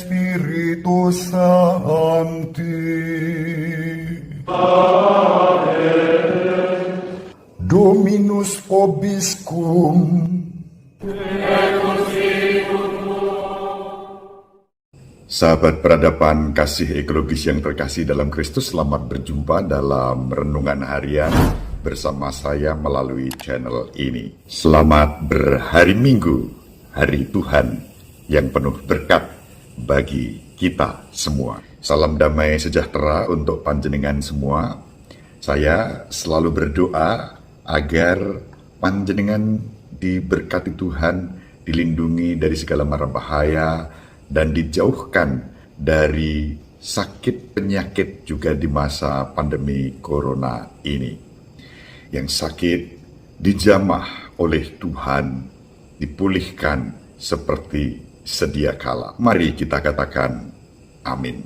Spiritus Sancti. Dominus vobiscum. Sahabat peradaban kasih ekologis yang terkasih dalam Kristus, selamat berjumpa dalam Renungan Harian bersama saya melalui channel ini. Selamat berhari Minggu, hari Tuhan yang penuh berkat bagi kita semua. Salam damai sejahtera untuk panjenengan semua. Saya selalu berdoa agar panjenengan diberkati Tuhan, dilindungi dari segala mara bahaya, dan dijauhkan dari sakit penyakit juga di masa pandemi corona ini. Yang sakit dijamah oleh Tuhan, dipulihkan seperti sedia kala. Mari kita katakan amin.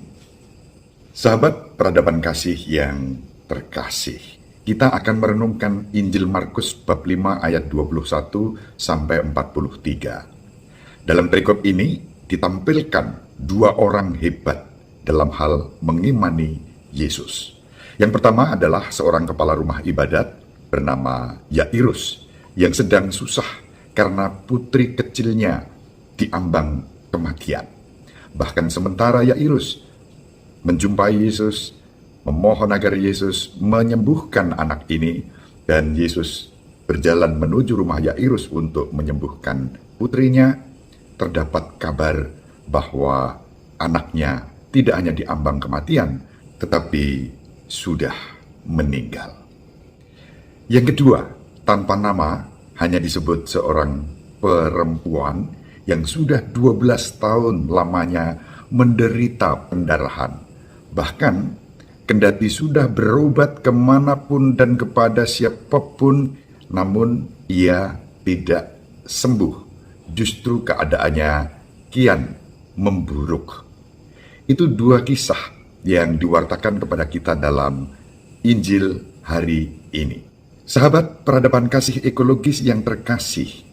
Sahabat peradaban kasih yang terkasih, kita akan merenungkan Injil Markus bab 5 ayat 21 sampai 43. Dalam perikop ini ditampilkan dua orang hebat dalam hal mengimani Yesus. Yang pertama adalah seorang kepala rumah ibadat bernama Yairus yang sedang susah karena putri kecilnya diambang kematian. Bahkan sementara Yairus menjumpai Yesus, memohon agar Yesus menyembuhkan anak ini, dan Yesus berjalan menuju rumah Yairus untuk menyembuhkan putrinya, terdapat kabar bahwa anaknya tidak hanya diambang kematian, tetapi sudah meninggal. Yang kedua, tanpa nama, hanya disebut seorang perempuan yang sudah 12 tahun lamanya menderita pendarahan. Bahkan, kendati sudah berobat kemanapun dan kepada siapapun, namun ia tidak sembuh. Justru keadaannya kian memburuk. Itu dua kisah yang diwartakan kepada kita dalam Injil hari ini. Sahabat peradaban kasih ekologis yang terkasih,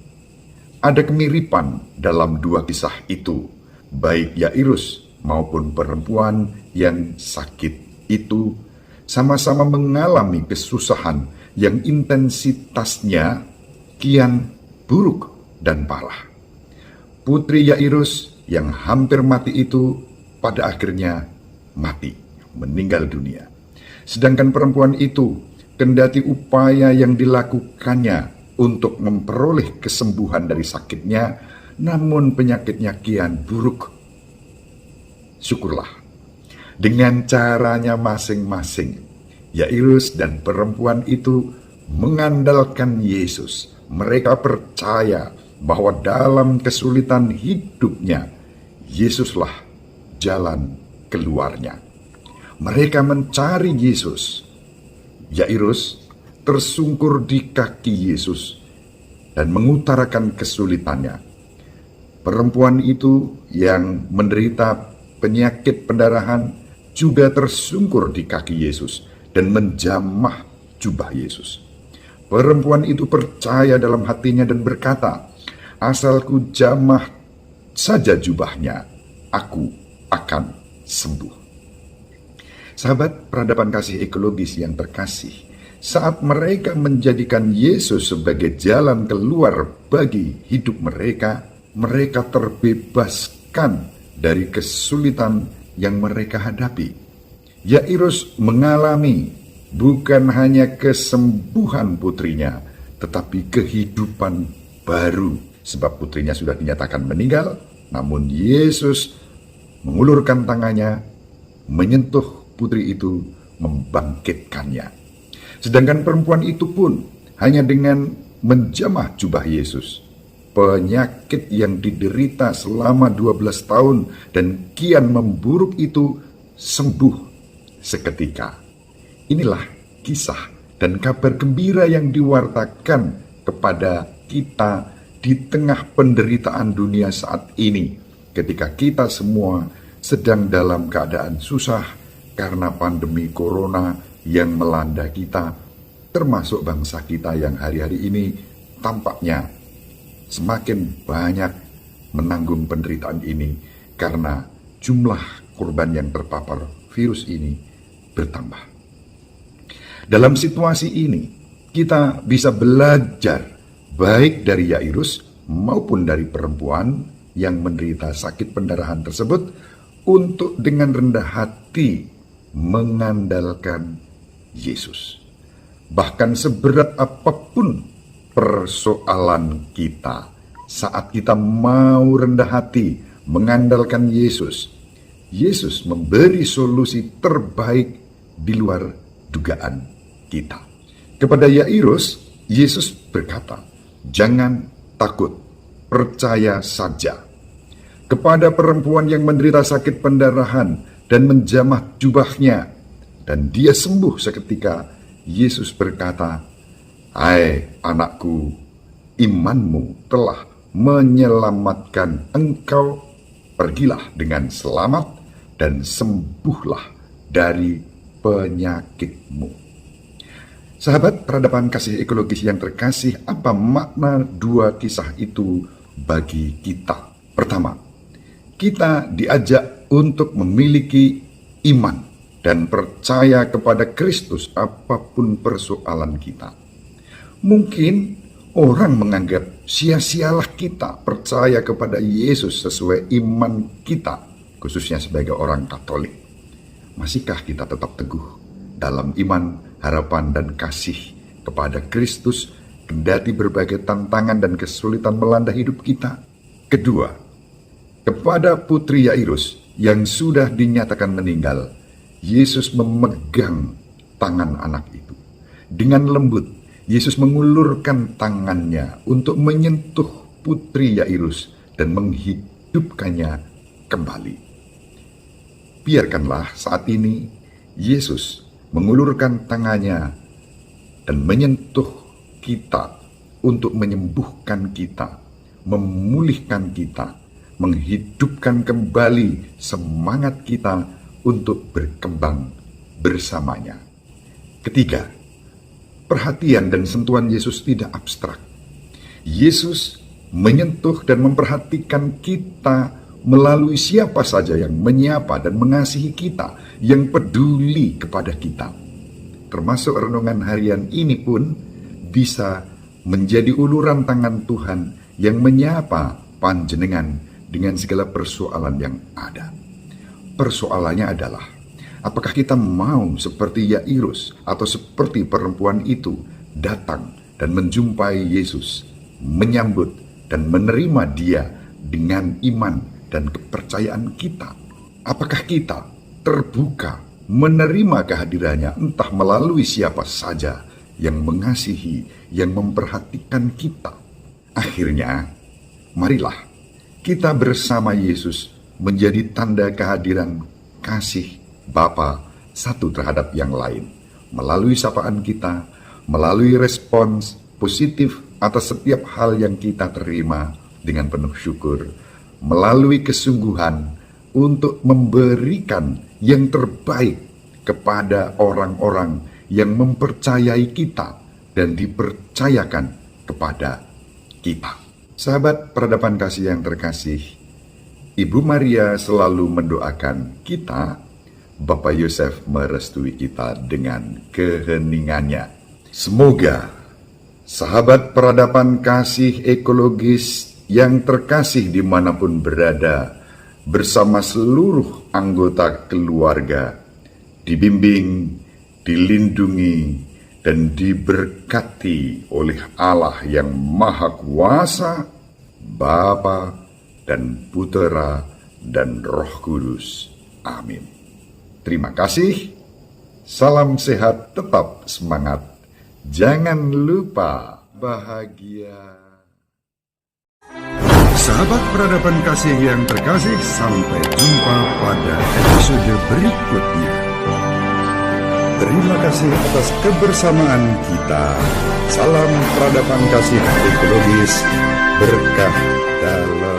ada kemiripan dalam dua kisah itu, baik Yairus maupun perempuan yang sakit itu sama-sama mengalami kesusahan yang intensitasnya kian buruk dan parah. Putri Yairus yang hampir mati itu pada akhirnya mati, meninggal dunia. Sedangkan perempuan itu, kendati upaya yang dilakukannya untuk memperoleh kesembuhan dari sakitnya, namun penyakitnya kian buruk. Syukurlah, dengan caranya masing-masing, Yairus dan perempuan itu mengandalkan Yesus. Mereka percaya bahwa dalam kesulitan hidupnya, Yesuslah jalan keluarnya. Mereka mencari Yesus. Yairus tersungkur di kaki Yesus dan mengutarakan kesulitannya. Perempuan itu yang menderita penyakit pendarahan juga tersungkur di kaki Yesus dan menjamah jubah Yesus. Perempuan itu percaya dalam hatinya dan berkata, "Asalku jamah saja jubahnya, aku akan sembuh." Sahabat peradaban kasih ekologis yang terkasih, saat mereka menjadikan Yesus sebagai jalan keluar bagi hidup mereka, mereka terbebaskan dari kesulitan yang mereka hadapi. Yairus mengalami bukan hanya kesembuhan putrinya, tetapi kehidupan baru. Sebab putrinya sudah dinyatakan meninggal, namun Yesus mengulurkan tangannya, menyentuh putri itu, membangkitkannya. Sedangkan perempuan itu pun hanya dengan menjamah jubah Yesus, penyakit yang diderita selama 12 tahun dan kian memburuk itu sembuh seketika. Inilah kisah dan kabar gembira yang diwartakan kepada kita di tengah penderitaan dunia saat ini, ketika kita semua sedang dalam keadaan susah karena pandemi corona yang melanda kita, termasuk bangsa kita yang hari-hari ini tampaknya semakin banyak menanggung penderitaan ini karena jumlah korban yang terpapar virus ini bertambah. Dalam situasi ini, kita bisa belajar baik dari Yairus maupun dari perempuan yang menderita sakit pendarahan tersebut untuk dengan rendah hati mengandalkan Yesus. Bahkan seberat apapun persoalan kita, saat kita mau rendah hati mengandalkan Yesus, Yesus memberi solusi terbaik di luar dugaan kita. Kepada Yairus, Yesus berkata, "Jangan takut, percaya saja." Kepada perempuan yang menderita sakit pendarahan dan menjamah jubahnya, dan dia sembuh seketika, Yesus berkata, "Hai anakku, imanmu telah menyelamatkan engkau. Pergilah dengan selamat dan sembuhlah dari penyakitmu." Sahabat peradaban kasih ekologis yang terkasih, apa makna dua kisah itu bagi kita? Pertama, kita diajak untuk memiliki iman dan percaya kepada Kristus apapun persoalan kita. Mungkin orang menganggap sia-sialah kita percaya kepada Yesus sesuai iman kita, khususnya sebagai orang Katolik. Masihkah kita tetap teguh dalam iman, harapan, dan kasih kepada Kristus kendati berbagai tantangan dan kesulitan melanda hidup kita? Kedua, kepada putri Yairus yang sudah dinyatakan meninggal, Yesus memegang tangan anak itu. Dengan lembut, Yesus mengulurkan tangannya untuk menyentuh putri Yairus dan menghidupkannya kembali. Biarkanlah saat ini Yesus mengulurkan tangannya dan menyentuh kita untuk menyembuhkan kita, memulihkan kita, menghidupkan kembali semangat kita untuk berkembang bersamanya. Ketiga, perhatian dan sentuhan Yesus tidak abstrak. Yesus menyentuh dan memperhatikan kita melalui siapa saja yang menyapa dan mengasihi kita, yang peduli kepada kita. Termasuk renungan harian ini pun bisa menjadi uluran tangan Tuhan yang menyapa panjenengan dengan segala persoalan yang ada. Persoalannya adalah, apakah kita mau seperti Yairus atau seperti perempuan itu datang dan menjumpai Yesus, menyambut dan menerima dia dengan iman dan kepercayaan kita? Apakah kita terbuka menerima kehadirannya, entah melalui siapa saja yang mengasihi, yang memperhatikan kita? Akhirnya, marilah kita bersama Yesus menjadi tanda kehadiran kasih Bapa satu terhadap yang lain, melalui sapaan kita, melalui respons positif atas setiap hal yang kita terima dengan penuh syukur, melalui kesungguhan untuk memberikan yang terbaik kepada orang-orang yang mempercayai kita dan dipercayakan kepada kita. Sahabat peradaban kasih yang terkasih, Ibu Maria selalu mendoakan kita, Bapak Yosef merestui kita dengan keheningannya. Semoga sahabat peradaban kasih ekologis yang terkasih dimanapun berada, bersama seluruh anggota keluarga, dibimbing, dilindungi, dan diberkati oleh Allah yang Maha Kuasa, Bapa dan Putera dan Roh Kudus. Amin. Terima kasih. Salam sehat, tetap semangat. Jangan lupa bahagia. Sahabat peradaban kasih yang terkasih, sampai jumpa pada episode berikutnya. Terima kasih atas kebersamaan kita. Salam peradaban kasih ekologis, berkah dalam